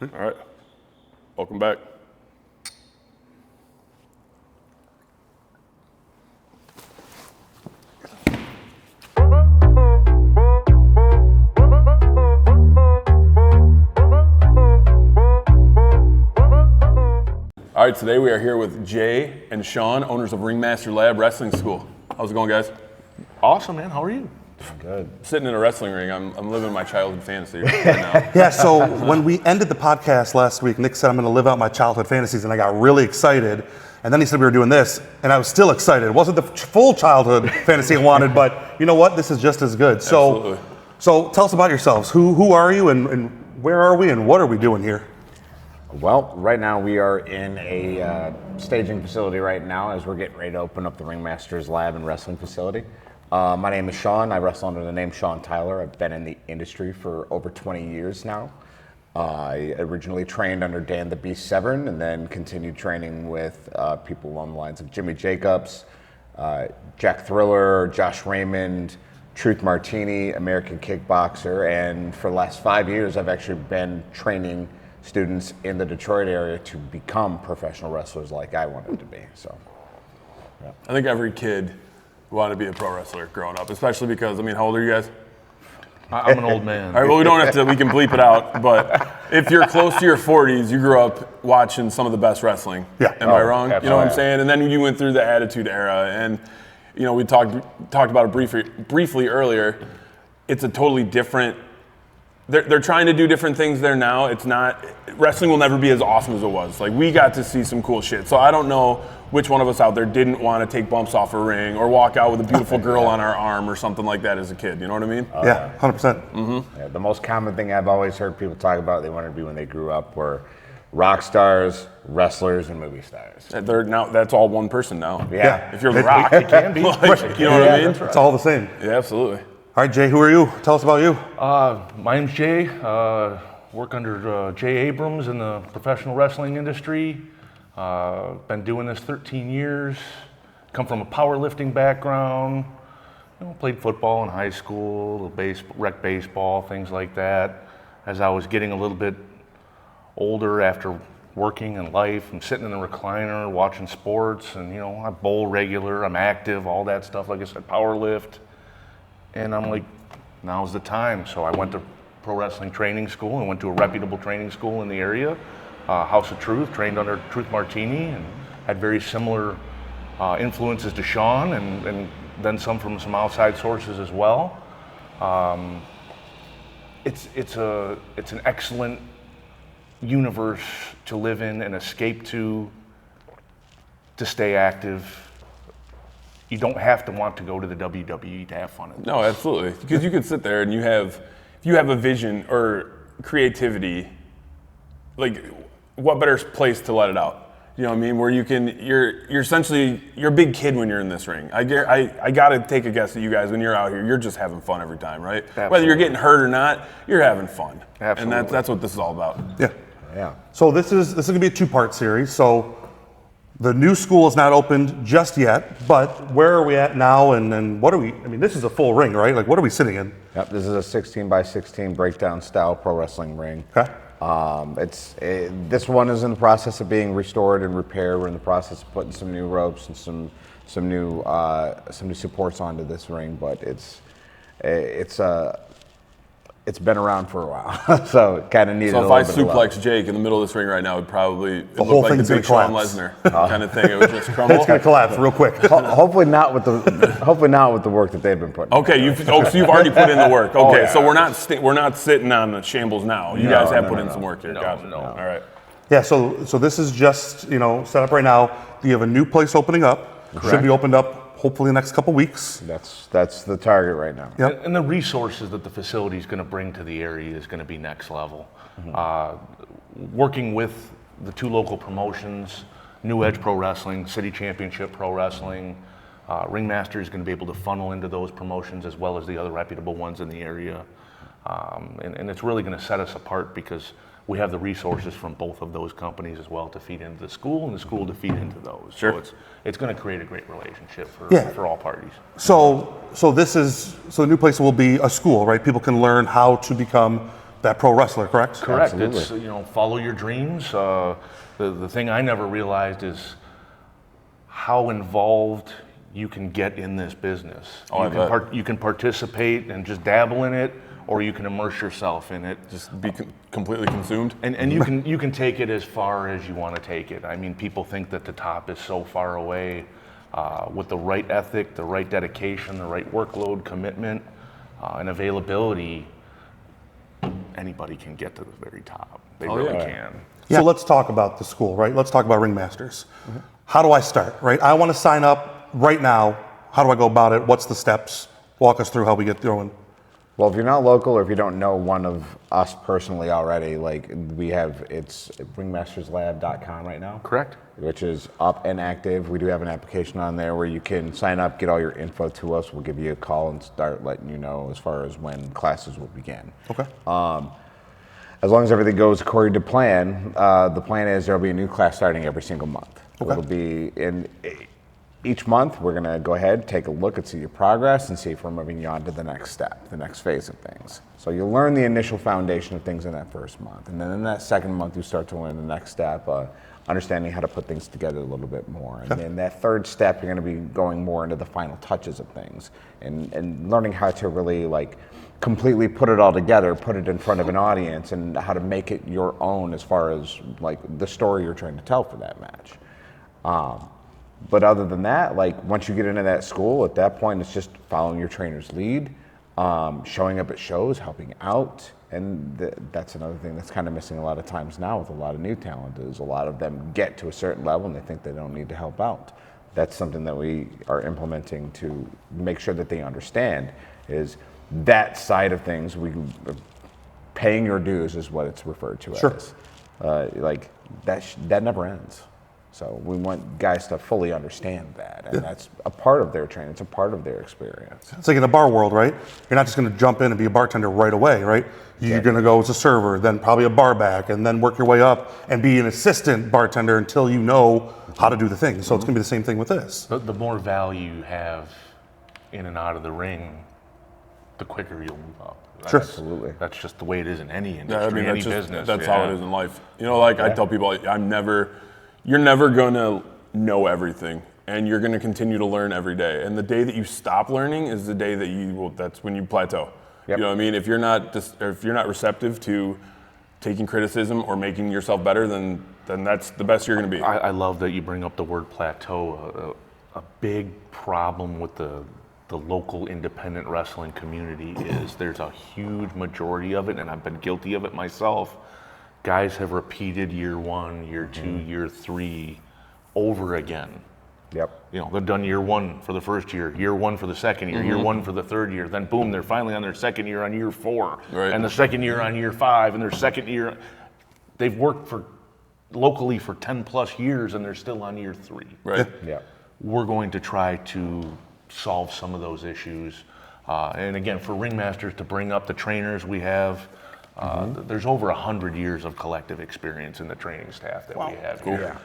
All right, welcome back. All right, today we are here with Jay and Sean, owners of RingMastersLab Wrestling School. How's it going, guys? Awesome, man. How are you? Good. Sitting in a wrestling ring. I'm living my childhood fantasy right now. Yeah, so when we ended the podcast last week, Nick said I'm going to live out my childhood fantasies, and I got really excited. And then he said we were doing this, and I was still excited. It wasn't the full childhood fantasy I wanted, but you know what? This is just as good. Absolutely. So tell us about yourselves. Who are you, and where are we, and what are we doing here? Well, right now we are in a staging facility right now as we're getting ready to open up the RingMastersLab and wrestling facility. My name is Sean. I wrestle under the name Sean Tyler. I've been in the industry for over 20 years now. I originally trained under Dan the Beast Severn and then continued training with people along the lines of Jimmy Jacobs, Jack Thriller, Josh Raymond, Truth Martini, American Kickboxer, and for the last 5 years I've actually been training students in the Detroit area to become professional wrestlers like I wanted to be. So, yeah. I think every kid wanted to be a pro wrestler growing up, especially because, how old are you guys? I'm an old man. All right, well, we don't have to, we can bleep it out, but if you're close to your 40s, you grew up watching some of the best wrestling. Yeah. Am I wrong? Absolutely. You know what I'm saying? And then you went through the Attitude Era, and, we talked about it briefly earlier. It's a totally different, they're trying to do different things there now. It's not, wrestling will never be as awesome as it was. Like, we got to see some cool shit. So I don't know which one of us out there didn't want to take bumps off a ring or walk out with a beautiful girl on our arm or something like that as a kid. You know what I mean? Yeah, 100%. Mm-hmm. Yeah, the most common thing I've always heard people talk about they wanted to be when they grew up were rock stars, wrestlers, and movie stars. That's all one person now. Yeah. If you're The Rock, It can be. you know what I mean? It's all the same. Yeah, absolutely. All right, Jay, who are you? Tell us about you. My name's Jay. Work under Jay Abrams in the professional wrestling industry. Been doing this 13 years. Come from a powerlifting background. Played football in high school, rec baseball, things like that. As I was getting a little bit older after working in life, I'm sitting in the recliner watching sports, and I bowl regular, I'm active, all that stuff. Like I said, power lift. And I'm like, now's the time. So I went to pro wrestling training school and went to a reputable training school in the area, House of Truth, trained under Truth Martini, and had very similar influences to Sean, and then some from some outside sources as well. It's an excellent universe to live in and escape to stay active. You don't have to want to go to the WWE to have fun. No, absolutely. Because you could sit there and if you have a vision or creativity, like, what better place to let it out? You know what I mean? Where you're essentially, you're a big kid when you're in this ring. I gotta take a guess at you guys when you're out here. You're just having fun every time, right? Absolutely. Whether you're getting hurt or not, you're having fun. Absolutely. And that's what this is all about. Yeah. Yeah. So this is going to be a two-part series. So the new school is not opened just yet, but where are we at now, and what are we? This is a full ring, right? Like, what are we sitting in? Yep, this is a 16 by 16 breakdown style pro wrestling ring. Okay. This one is in the process of being restored and repaired. We're in the process of putting some new ropes and some new supports onto this ring, but it's been around for a while, so kind of needed. So a if I little bit of love. suplex Jake in the middle of this ring right now, it would whole look like the thing's gonna big Shawn collapse. Lesnar kind of thing. It would just crumble. It's going to collapse real quick. Hopefully not with the work that they've been putting. Okay, so you've already put in the work. Okay, yeah. So we're not sitting on the shambles now. You guys have put in some work here. Gotcha. no. All right. Yeah, so this is just, set up right now. You have a new place opening up. Correct. Should be opened up hopefully in the next couple weeks. That's the target right now. Yep. And the resources that the facility is going to bring to the area is going to be next level. Working with the two local promotions, New Edge Pro Wrestling, City Championship Pro Wrestling, Ringmaster is going to be able to funnel into those promotions as well as the other reputable ones in the area. And it's really going to set us apart because we have the resources from both of those companies as well to feed into the school and the school to feed into those. Sure. So it's going to create a great relationship Yeah. for all parties. So the new place will be a school, right? People can learn how to become that pro wrestler, correct? Correct. Absolutely. It's, follow your dreams. The thing I never realized is how involved you can get in this business. Oh, You can participate and just dabble in it, or you can immerse yourself in it. Just be completely consumed. And you can take it as far as you want to take it. I mean, people think that the top is so far away. With the right ethic, the right dedication, the right workload, commitment, and availability, anybody can get to the very top. They really can. So let's talk about the school, right? Let's talk about Ringmasters. How do I start, right? I want to sign up right now. How do I go about it? What's the steps? Walk us through how we get going. Well, if you're not local or if you don't know one of us personally already, like it's RingMastersLab.com right now. Correct. Which is up and active. We do have an application on there where you can sign up, get all your info to us. We'll give you a call and start letting you know as far as when classes will begin. Okay. As long as everything goes according to plan, the plan is there'll be a new class starting every single month. Okay. It'll be each month, we're going to go ahead, take a look and see your progress and see if we're moving you on to the next step, the next phase of things. So you'll learn the initial foundation of things in that first month. And then in that second month, you start to learn the next step, understanding how to put things together a little bit more. And then that third step, you're going to be going more into the final touches of things and learning how to really completely put it all together, put it in front of an audience, and how to make it your own as far as the story you're trying to tell for that match. But other than that, once you get into that school, at that point, it's just following your trainer's lead, showing up at shows, helping out. And that's another thing that's kind of missing a lot of times now with a lot of new talent is a lot of them get to a certain level and they think they don't need to help out. That's something that we are implementing to make sure that they understand is that side of things. Paying your dues is what it's referred to as. That never ends. So we want guys to fully understand that, and that's a part of their training. It's a part of their experience. It's like in the bar world, right? You're not just going to jump in and be a bartender right away, right? You're going to go as a server, then probably a bar back, and then work your way up and be an assistant bartender until you know how to do the thing. So it's going to be the same thing with this. The more value you have in and out of the ring, the quicker you'll move up. Sure. Absolutely. That's just the way it is in any industry, any business. That's how it is in life. I tell people, you're never going to know everything, and you're going to continue to learn every day. And the day that you stop learning is the day that that's when you plateau. Yep. You know what I mean? If you're not receptive to taking criticism or making yourself better, then that's the best you're going to be. I love that you bring up the word plateau. A big problem with the local independent wrestling community is there's a huge majority of it, and I've been guilty of it myself. Guys have repeated year 1, year 2, year 3 over again. Yep. They've done year 1 for the first year 1 for the second year, year 1 for the third year, then boom, they're finally on their second year on year 4, right. And the second year on year 5, and their second year, they've worked locally for 10 plus years and they're still on year 3. Right. Yeah. We're going to try to solve some of those issues. And again, for Ringmasters to bring up the trainers we have, there's over 100 years of collective experience in the training staff that we have here.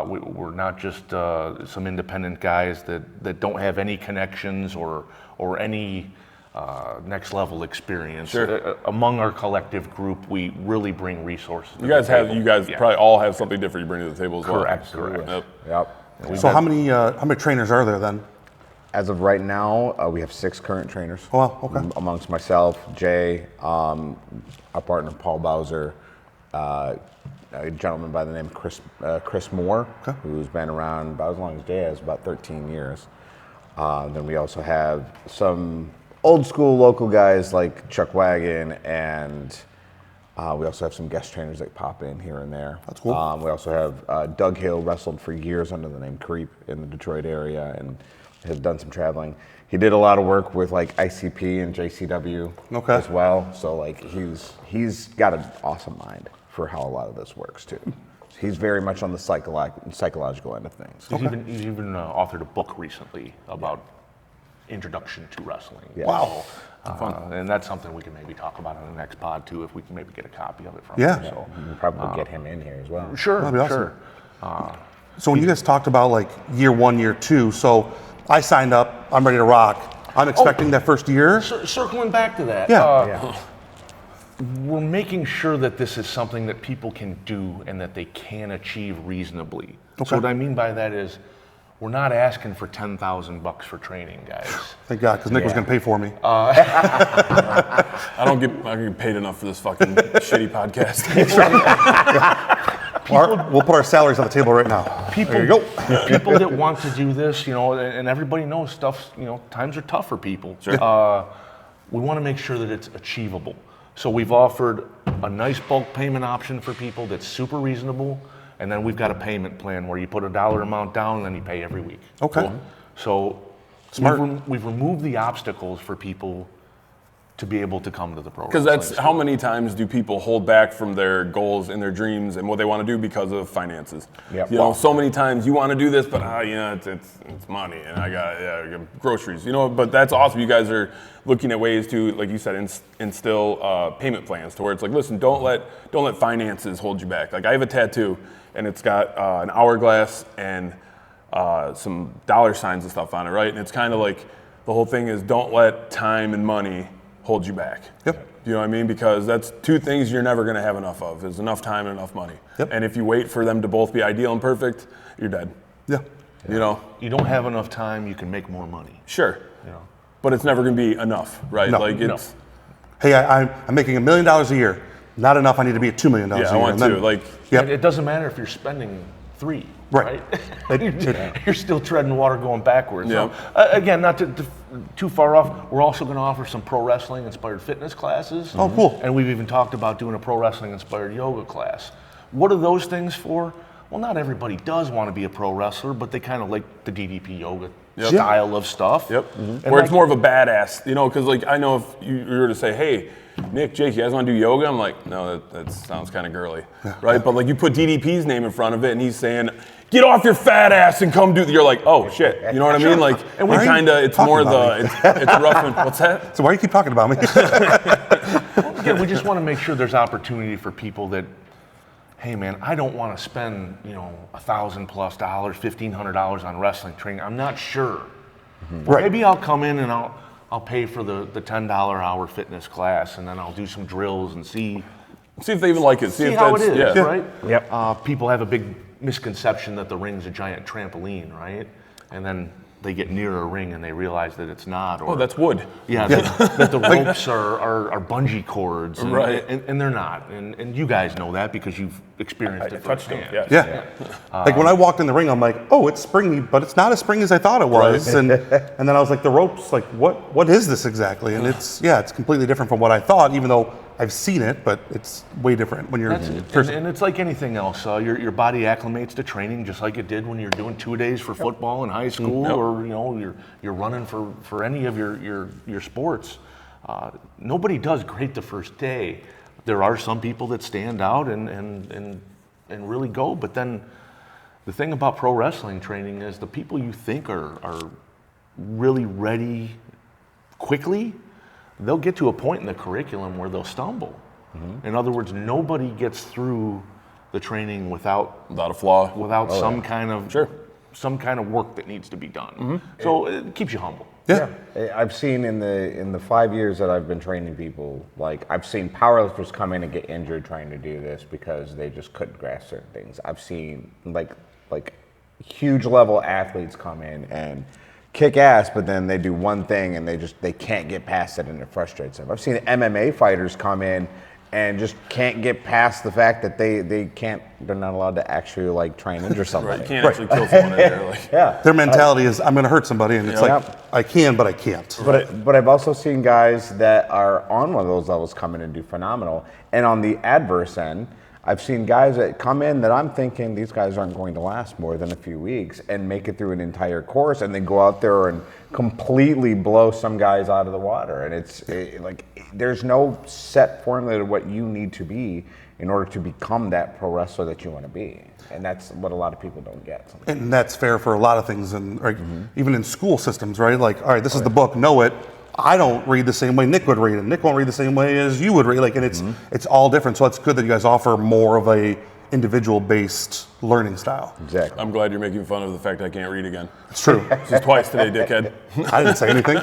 We're not just some independent guys that don't have any connections or any next level experience. Sure. Among our collective group, we really bring resources. You guys probably all have something different you bring to the table as well. Correct. Yep. So how many trainers are there then? As of right now, we have 6 current trainers. Oh, wow, okay. Amongst myself, Jay, our partner Paul Bowser, a gentleman by the name of Chris Moore, who's been around about as long as Jay has, about 13 years. Then we also have some old school local guys like Chuck Wagon, and we also have some guest trainers that pop in here and there. That's cool. We also have Doug Hill, wrestled for years under the name Creep in the Detroit area, and has done some traveling. He did a lot of work with ICP and JCW as well. So he's got an awesome mind for how a lot of this works too. He's very much on the psychological end of things. He's even authored a book recently about introduction to wrestling. Yeah. Wow. And that's something we can maybe talk about on the next pod too, if we can maybe get a copy of it from Yeah. him. So We'll probably get him in here as well. sure, That'd be awesome. sure. So when you guys talked about year 1, year 2, so I signed up, I'm ready to rock. I'm expecting that first year. Circling back to that. Yeah. we're making sure that this is something that people can do and that they can achieve reasonably. Okay. So what I mean by that is, we're not asking for $10,000 for training, guys. Thank God, because Nick was going to pay for me. I don't get paid enough for this fucking shitty podcast. We'll put our salaries on the table right now. There you go. People that want to do this, and everybody knows stuff, times are tough for people. Sure. We want to make sure that it's achievable. So we've offered a nice bulk payment option for people that's super reasonable, and then we've got a payment plan where you put a dollar amount down and then you pay every week. Okay. So Smart. we've removed the obstacles for people to be able to come to the pro Because wrestling that's school. how many times do people hold back from their goals and their dreams and what they want to do because of finances. Yep. So many times you want to do this, but it's money and I got groceries. But that's awesome. You guys are looking at ways to, like you said, instill payment plans to where it's like, listen, don't let finances hold you back. Like I have a tattoo and it's got an hourglass and some dollar signs and stuff on it, right? And it's kind of like the whole thing is don't let time and money hold you back. Yep. You know what I mean? Because that's two things you're never going to have enough of, is enough time and enough money. Yep. And if you wait for them to both be ideal and perfect, you're dead. Yeah. You don't have enough time, you can make more money. Sure. But it's never going to be enough, right? No. Like it's, Hey, I'm making $1 million a year. Not enough. I need to be at $2 million a year. I want And then- to. Like, Yep. And it doesn't matter if you're spending 3, Right. You're still treading water going backwards. Yeah. So, again, not to too far off, we're also going to offer some pro wrestling inspired fitness classes. Oh, cool. And we've even talked about doing a pro wrestling inspired yoga class. What are those things for? Well, not everybody does want to be a pro wrestler, but they kind of like the DDP yoga style of stuff. Yep. And Where it's more of a badass, because like I know if you were to say, hey, Nick, Jake, you guys want to do yoga? I'm like, no, that sounds kind of girly, right? But like you put DDP's name in front of it and he's saying, get off your fat ass and come do, you're like, oh shit, you know what I mean? Like, and we kind of, it's more the, it's rough and, what's that? So why do you keep talking about me? Again, we just want to make sure there's opportunity for people that, hey man, I don't want to spend, $1,000+ $1,500 on wrestling training. I'm not sure. Right. Maybe I'll come in and I'll pay for the $10 hour fitness class, and then I'll do some drills and see if they even like it. see if how it that's, is, yeah. right? Yep. People have a big misconception that the ring's a giant trampoline, right? And then they get near a ring and they realize that it's not. Or, Oh, that's wood. yeah, that the ropes are bungee cords, and, Right. and they're not. And you guys know that because you've experienced I it touched them, firsthand. yeah. Yeah. Like when I walked in the ring, I'm like, oh, it's springy, but it's not as springy as I thought it was. Right. And then I was like, the ropes, like, what is this exactly? And it's completely different from what I thought, even though I've seen it, but it's way different when you're And it's like anything else. Your body acclimates to training just like it did when you're doing 2 days for football in high school, or you're running for any of your sports. Nobody does great the first day. There are some people that stand out and really go, but then the thing about pro wrestling training is the people you think are really ready quickly, they'll get to a point in the curriculum where they'll stumble. In other words, nobody gets through the training without Without a flaw. some kind of work that needs to be done. So it keeps you humble. Yeah. I've seen in the 5 years that I've been training people, like I've seen powerlifters come in and get injured trying to do this because they just couldn't grasp certain things. I've seen like huge level athletes come in and kick ass, but then they do one thing and they can't get past it and it frustrates them. I've seen MMA fighters come in and just can't get past the fact that they're not allowed to actually like try and injure somebody. Right, you can't actually kill someone in there. Like, Yeah. Their mentality is, I'm going to hurt somebody, and it's like, Yep. I can, but I can't. But I've also seen guys that are on one of those levels come in and do phenomenal. And on the adverse end, I've seen guys that come in that I'm thinking these guys aren't going to last more than a few weeks and make it through an entire course and then go out there and completely blow some guys out of the water. And like there's no set formula to what you need to be in order to become that pro wrestler that you want to be. And that's what a lot of people don't get. And that's fair for a lot of things, and like, even in school systems, right? Like, all right, this is the book, know it. I don't read the same way Nick would read, and Nick won't read the same way as you would read. Like, and it's all different. So it's good that you guys offer more of a individual-based learning style. Exactly. I'm glad you're making fun of the fact I can't read again. It's true. This is twice today, dickhead. I didn't say anything.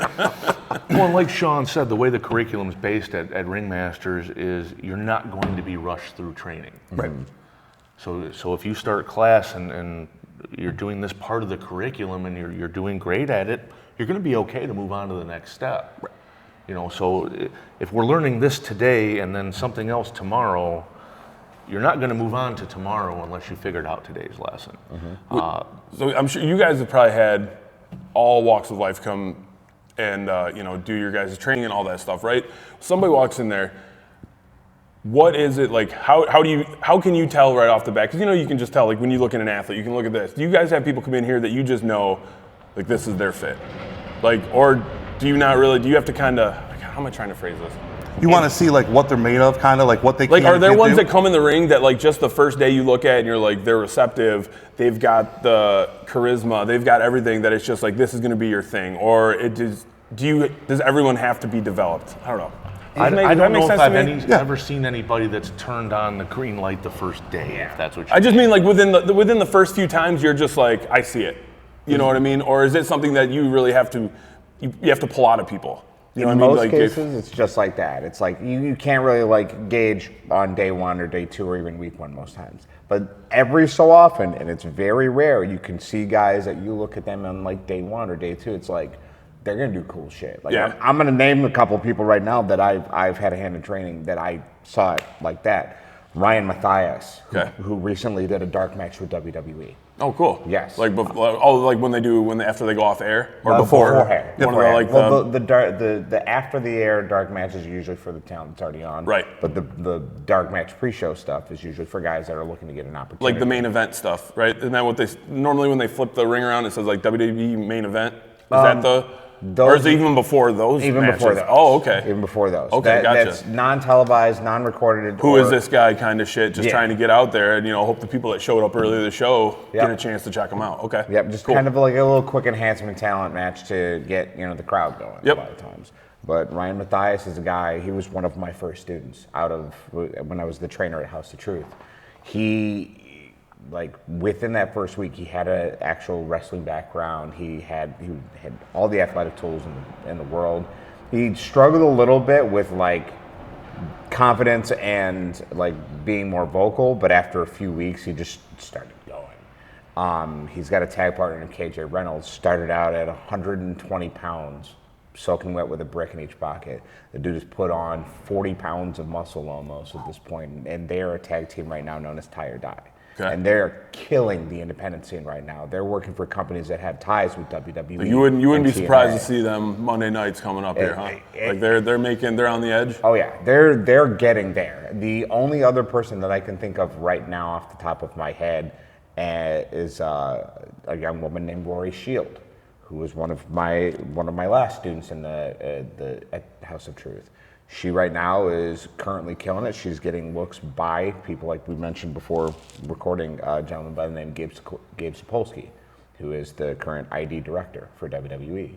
Well, and like Sean said, the way the curriculum is based at Ringmasters is you're not going to be rushed through training. Right. So if you start class and you're doing this part of the curriculum and you're doing great at it, you're going to be okay to move on to the next step. Right. You know, so if we're learning this today and then something else tomorrow, you're not going to move on to tomorrow unless you figured out today's lesson. So I'm sure you guys have probably had all walks of life come and do your guys' training and all that stuff, right? Somebody walks in there. What is it like? How can you tell right off the bat? Because you can just tell, like when you look at an athlete, you can look at this. Do you guys have people come in here that you just know, like this is their fit, like, or do you not really? Do you have to kind of? How am I trying to phrase this? You want to see like what they're made of, kind of like what they like. can Are there can't ones do? that come in the ring that like just the first day you look at and you're like they're receptive, they've got the charisma, they've got everything that it's just like this is going to be your thing, or it is? Does everyone have to be developed? I don't know. I Does that don't make know if sense to I've me? ever seen anybody that's turned on the green light the first day, if that's what you I just mean like within the first few times you're just like I see it, you know what I mean? Or is it something that you really have to you have to pull out of people? You know In what I mean? most Like cases, it's just like that. It's like you can't really like gauge on day one or day two or even week one most times. But every so often, and it's very rare, you can see guys that you look at them on like day one or day two. It's like they're gonna do cool shit. Like Yeah. I'm gonna name a couple people right now that I've had a hand in training that I saw it like that. Ryan Matthias, who recently did a dark match with WWE. Oh, cool. Yes. Like like after they go off air or before. Beforehand. One of the, like Well, the after the air dark match is usually for the talent that's already on. Right. But the dark match pre-show stuff is usually for guys that are looking to get an opportunity. like the main event stuff, right? Isn't that what they normally when they flip the ring around? It says like WWE main event. Is that the? Or is it even before those? Even matches? before those. Oh, okay. Even before those. Okay, gotcha. That's non-televised, non-recorded. Who is this guy kind of shit? Just Yeah. trying to get out there and hope the people that showed up earlier to the show Yep. get a chance to check them out. Okay. Yep, just cool. kind of like a little quick enhancement talent match to get the crowd going Yep. a lot of times. But Ryan Matthias is a guy. He was one of my first students out of when I was the trainer at House of Truth. He, like within that first week, he had an actual wrestling background. He had all the athletic tools in the world. He struggled a little bit with like confidence and like being more vocal, but after a few weeks, he just started going. He's got a tag partner named KJ Reynolds. Started out at 120 pounds, soaking wet with a brick in each pocket. The dude has put on 40 pounds of muscle almost at this point, and they're a tag team right now known as Tie or Die. Okay. And they're killing the independent scene right now. They're working for companies that have ties with WWE. So you wouldn't be and surprised to TNA. see them Monday nights coming up here, huh? it- Like they're on the edge. Oh yeah, they're getting there. The only other person that I can think of right now off the top of my head is a young woman named Rory Shield, who was one of my last students in at House of Truth. She right now is currently killing it. She's getting looks by people like we mentioned before recording, a gentleman by the name Gabe Sapolsky, who is the current ID director for WWE.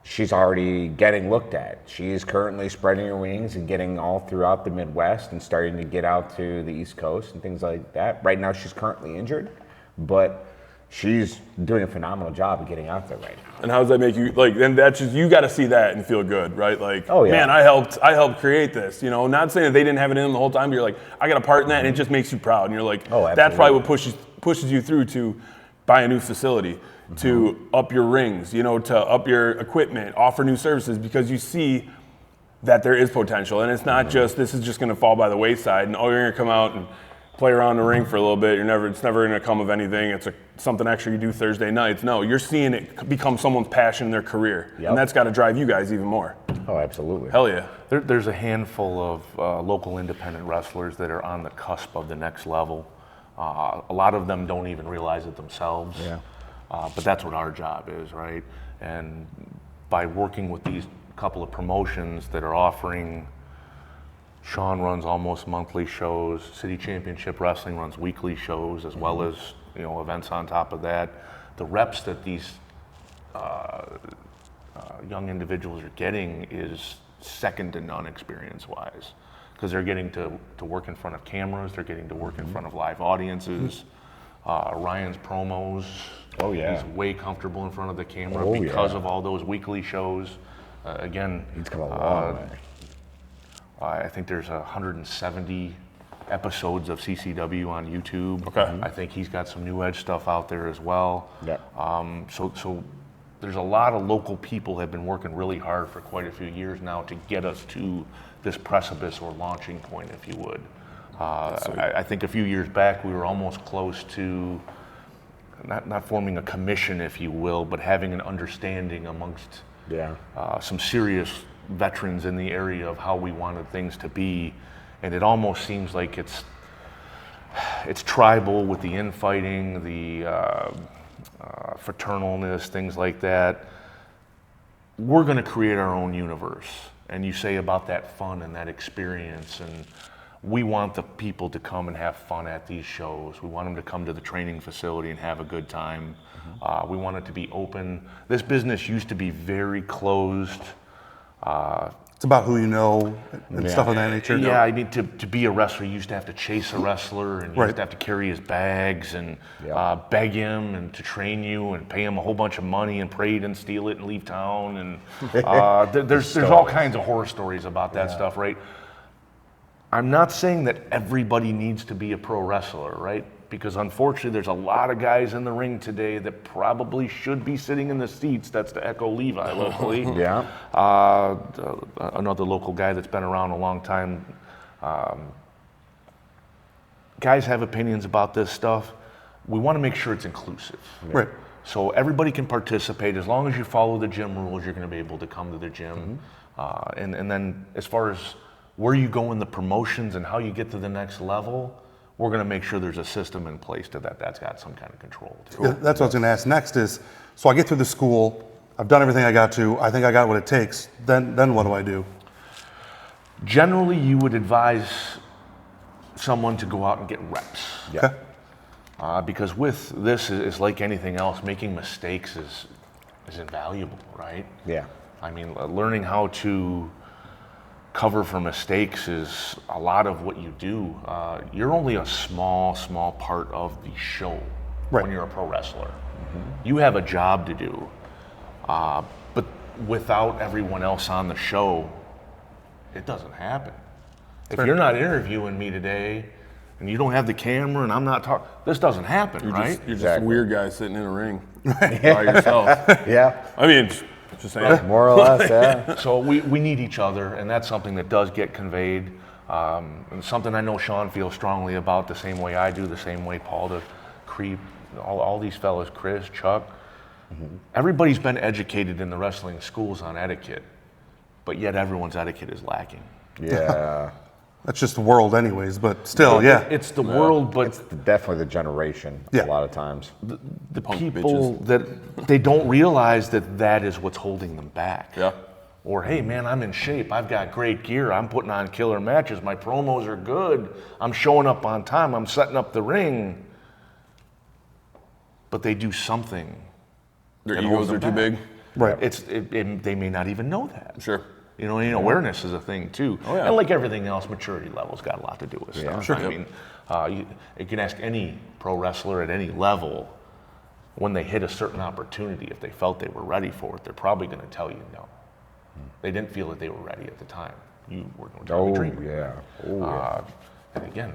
She's already getting looked at. She's currently spreading her wings and getting all throughout the Midwest and starting to get out to the East Coast and things like that. Right now she's currently injured, but she's doing a phenomenal job of getting out there right now. And how does that make you like? And that's just you got to see that and feel good, right? Like, Oh, yeah. man, I helped create this. Not saying that they didn't have it in them the whole time, but you're like, I got a part in that, and it just makes you proud. And you're like, Oh, that's probably absolutely. what pushes you through to buy a new facility, to up your rings, to up your equipment, offer new services, because you see that there is potential, and it's not just this is just going to fall by the wayside, and you're going to come out and play around the ring for a little bit. It's never going to come of anything. It's something extra you do Thursday nights. No, you're seeing it become someone's passion in their career, Yep. and that's got to drive you guys even more. Oh, absolutely. Hell yeah. There's a handful of local independent wrestlers that are on the cusp of the next level. A lot of them don't even realize it themselves. Yeah. But that's what our job is, right? And by working with these couple of promotions that are offering, Sean runs almost monthly shows, City Championship Wrestling runs weekly shows, as well as events on top of that. The reps that these young individuals are getting is second to none experience-wise. because they're getting to work in front of cameras, they're getting to work in front of live audiences. Ryan's promos, Oh, yeah. he's way comfortable in front of the camera Oh, because yeah. of all those weekly shows. Again, He's come a long way. I think there's 170 episodes of CCW on YouTube. Okay. I think he's got some New Edge stuff out there as well. Yeah. So there's a lot of local people have been working really hard for quite a few years now to get us to this precipice or launching point, if you would. I think a few years back we were almost close to not forming a commission, if you will, but having an understanding amongst some serious veterans in the area of how we wanted things to be, and it almost seems like it's tribal with the infighting, the fraternalness, things like that. We're going to create our own universe, and you say about that fun and that experience, and we want the people to come and have fun at these shows. We want them to come to the training facility and have a good time. We want it to be open. This business used to be very closed. It's about who you know and stuff of that nature. Yeah, I mean, to be a wrestler, you used to have to chase a wrestler, and you Right. used to have to carry his bags and beg him and to train you and pay him a whole bunch of money and pray he didn't steal it and leave town. And there's all kinds of horror stories about that stuff, right? I'm not saying that everybody needs to be a pro wrestler, right? Because unfortunately, there's a lot of guys in the ring today that probably should be sitting in the seats. That's to echo Levi locally. Yeah. Another local guy that's been around a long time. Guys have opinions about this stuff. We want to make sure it's inclusive. Right. So everybody can participate. As long as you follow the gym rules, you're going to be able to come to the gym. And then as far as where you go in the promotions and how you get to the next level, we're going to make sure there's a system in place that's got some kind of control to it. Yeah, that's what I was going to ask next is, so I get through the school, I've done everything I got to, I think I got what it takes, then what do I do? Generally, you would advise someone to go out and get reps. Okay. Because with this, it's like anything else, making mistakes is invaluable, right? Yeah. I mean, learning how to cover for mistakes is a lot of what you do. You're only a small part of the show when you're a pro wrestler. You have a job to do, but without everyone else on the show, it doesn't happen. If you're not interviewing me today, and you don't have the camera, and I'm not talking, this doesn't happen, right? You're just a weird guy sitting in a ring by yourself. Yeah. I mean, just saying. More or less, yeah. So we need each other, and that's something that does get conveyed, and something I know Sean feels strongly about the same way I do, the same way Paul does, Creep, all these fellas, Chris, Chuck. Everybody's been educated in the wrestling schools on etiquette, but yet everyone's etiquette is lacking. Yeah. That's just the world anyways, but still, yeah. It's the world, but It's definitely the generation Yeah. a lot of times. the Punk people that they don't realize that is what's holding them back. Yeah. Or, hey man, I'm in shape, I've got great gear, I'm putting on killer matches, my promos are good, I'm showing up on time, I'm setting up the ring. But they do something. Their that egos holds are them too back. big. Right. They may not even know that. Sure. You know, awareness is a thing too. Oh, yeah. And like everything else, maturity level's got a lot to do with stuff. Sure. I mean, you can ask any pro wrestler at any level, when they hit a certain opportunity, if they felt they were ready for it, they're probably going to tell you no. They didn't feel that they were ready at the time. You were going to tell Oh, me dream. yeah. Oh, yeah. And again,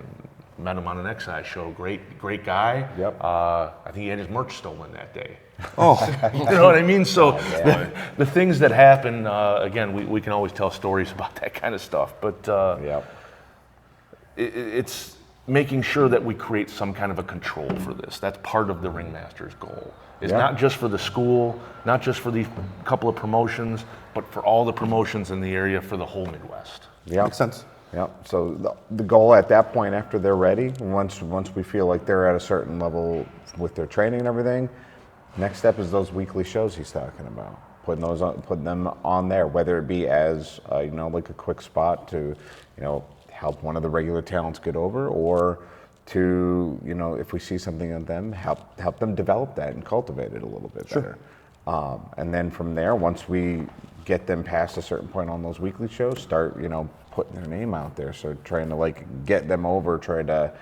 met him on an Excise show. Great guy. Yep. I think he had his merch stolen that day. Oh, You know what I mean? So the things that happen, again, we can always tell stories about that kind of stuff. But Yep. it's making sure that we create some kind of a control for this. That's part of the Ringmaster's goal. It's Yeah. not just for the school, not just for these couple of promotions, but for all the promotions in the area for the whole Midwest. Yep. makes sense. Yep. So the goal at that point, after they're ready, once we feel like they're at a certain level with their training and everything, next step is those weekly shows he's talking about. Putting them on there, whether it be as like a quick spot to, help one of the regular talents get over, or to, if we see something in them, help them develop that and cultivate it a little bit better. And then from there, once we get them past a certain point on those weekly shows, start, putting their name out there. So trying to like get them over, try to,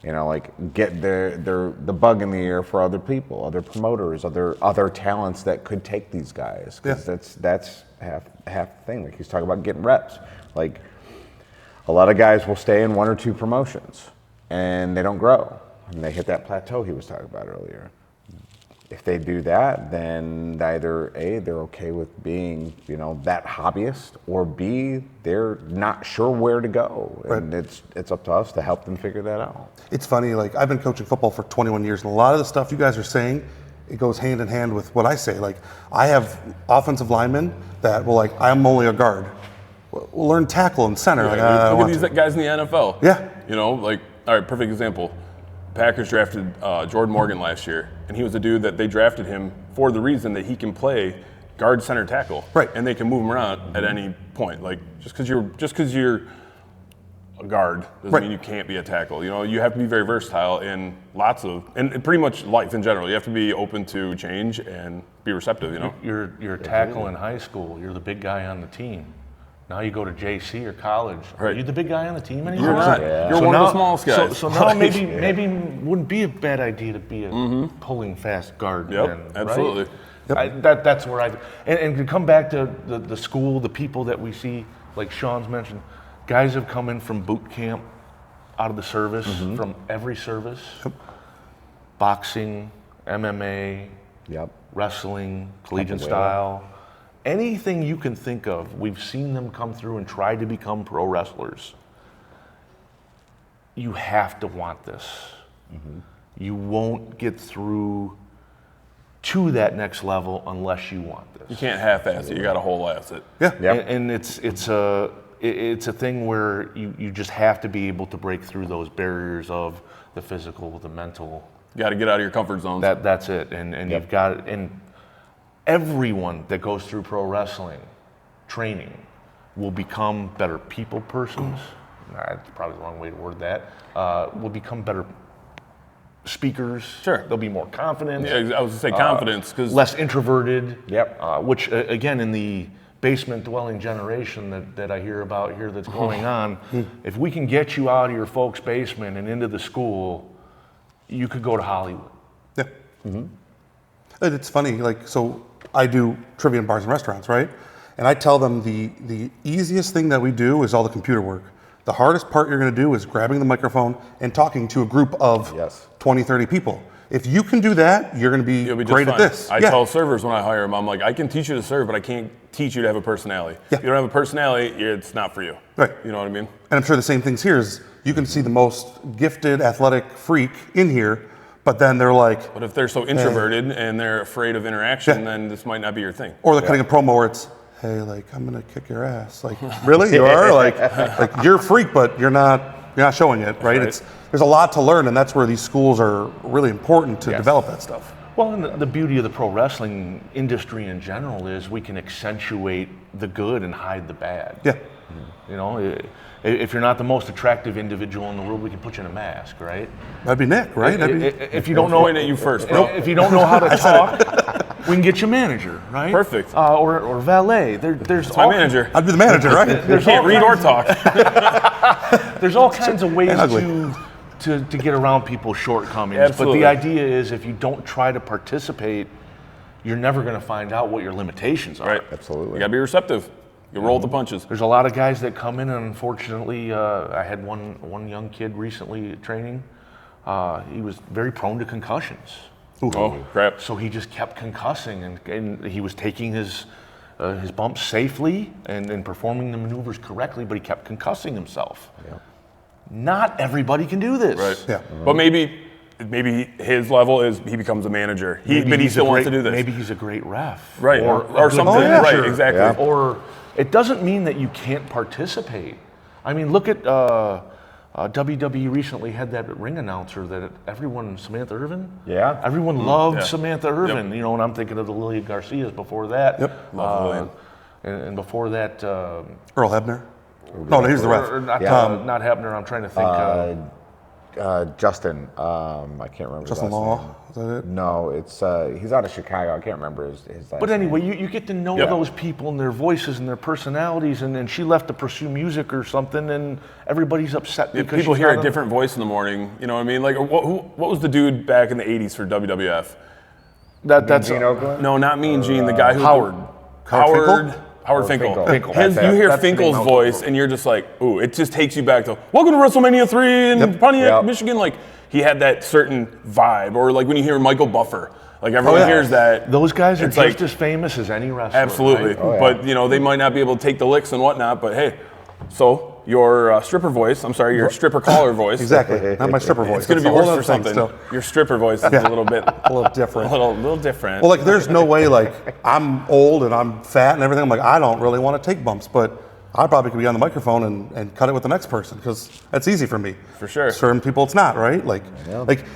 like get the bug in the ear for other people, other promoters, other talents that could take these guys. Because that's half the thing. Like he's talking about getting reps. Like a lot of guys will stay in 1 or 2 promotions and they don't grow and they hit that plateau he was talking about earlier. If they do that, then either A, they're okay with being, that hobbyist, or B, they're not sure where to go. And it's up to us to help them figure that out. It's funny, like I've been coaching football for 21 years, and a lot of the stuff you guys are saying, it goes hand in hand with what I say. Like I have offensive linemen that will like, I'm only a guard. We'll learn tackle and center. Yeah, look at these guys in the NFL. Yeah. All right, perfect example. Packers drafted Jordan Morgan last year, and he was a dude that they drafted him for the reason that he can play guard, center, tackle, right? And they can move him around at any point. Like just because you're a guard doesn't mean you can't be a tackle. You have to be very versatile in and pretty much life in general. You have to be open to change and be receptive. You're a tackle in high school. You're the big guy on the team. Now you go to JC or college. Are you the big guy on the team anymore? You're not. Yeah. You're one of the smallest guys. So now maybe wouldn't be a bad idea to be a pulling fast guard. Yep, then, absolutely. Right? That's where and to come back to the school, the people that we see, like Sean's mentioned, guys have come in from boot camp, out of the service, from every service, boxing, MMA, wrestling, collegiate style. Anything you can think of, we've seen them come through and try to become pro wrestlers. You have to want this. You won't get through to that next level unless you want this. You can't half-ass it. You got to whole-ass it. Yeah. And it's a thing where you just have to be able to break through those barriers of the physical, the mental. You got to get out of your comfort zone. That's it. And you've got everyone that goes through pro wrestling training will become better people persons. That's probably the wrong way to word that. Will become better speakers. Sure. They'll be more confident. Yeah, I was going to say confidence. Cause less introverted. Which, again, in the basement dwelling generation that I hear about here that's going on, if we can get you out of your folks' basement and into the school, you could go to Hollywood. Yeah. And it's funny, so I do trivia in bars and restaurants, right? And I tell them the easiest thing that we do is all the computer work. The hardest part you're going to do is grabbing the microphone and talking to a group of 20, 30 people. If you can do that, you're going to be great at this. I tell servers when I hire them, I'm like, I can teach you to serve, but I can't teach you to have a personality. If you don't have a personality, it's not for you. Right. You know what I mean? And I'm sure the same thing's here is you can see the most gifted athletic freak in here, but then they're like... But if they're so introverted and they're afraid of interaction, then this might not be your thing. Or they're cutting a promo where it's, hey, I'm going to kick your ass. Really? You are? like you're a freak, but you're not showing it, right? There's a lot to learn, and that's where these schools are really important to develop that stuff. Well, and the beauty of the pro wrestling industry in general is we can accentuate the good and hide the bad. Yeah. If you're not the most attractive individual in the world, we can put you in a mask, right? That'd be Nick, right? If you don't know, point at you first, bro. If you don't know how to talk, we can get you a manager, right? Perfect. Or valet. There's my manager. I'd be the manager, right? You can't read or talk. There's all kinds of ways to get around people's shortcomings. Absolutely. But the idea is if you don't try to participate, you're never going to find out what your limitations are. Right. Absolutely. You got to be receptive. You roll with the punches. There's a lot of guys that come in, and unfortunately, I had one young kid recently at training. He was very prone to concussions. Oh, crap. So he just kept concussing, and he was taking his bumps safely and performing the maneuvers correctly, but he kept concussing himself. Yeah. Not everybody can do this. Right. Yeah. But maybe his level is he becomes a manager. But he still wants to do this. Maybe he's a great ref. Right. Or something. yeah, right. sure. Exactly. Yeah. Or it doesn't mean that you can't participate. I mean, look at WWE recently had that ring announcer that everyone, Samantha Irvin. Yeah. Everyone loved Samantha Irvin. Yep. And I'm thinking of the Lillian Garcias before that. Yep. Love Lillian. And before that. Earl Hebner. No, he's the ref. Not Hebner. I'm trying to think. Justin. I can't remember. Justin his last Law, name. is that it? No, it's he's out of Chicago. I can't remember his last But name. anyway, you get to know those people and their voices and their personalities, and then she left to pursue music or something, and everybody's upset because People she's hear not a on- different voice in the morning. You know what I mean? Like, what was the dude back in the '80s for WWF? That's Gene Okerlund? No, not Mean Gene. The guy who Howard. Howard Finkel. Finkel. His, That's you hear That's the Finkel's name. voice, and you're just like, ooh, it just takes you back to welcome to WrestleMania 3 in Pontiac, Yep. Michigan. Like, he had that certain vibe. Or like when you hear Michael Buffer, like everyone hears that. Those guys are It's just like- as famous as any wrestler. Absolutely. right? Oh, yeah. But, you know, they might not be able to take the licks and whatnot, but hey, so your stripper voice, I'm sorry, your stripper caller voice. Exactly. Not my stripper voice. It's going to be That's a worse whole for other thing something. still. Your stripper voice is a little bit, A little different. a little different. Well, like, there's no way, like, I'm old and I'm fat and everything. I'm like, I don't really want to take bumps, but I probably could be on the microphone and cut it with the next person because that's easy for me. For sure. Certain people, it's not, right? Like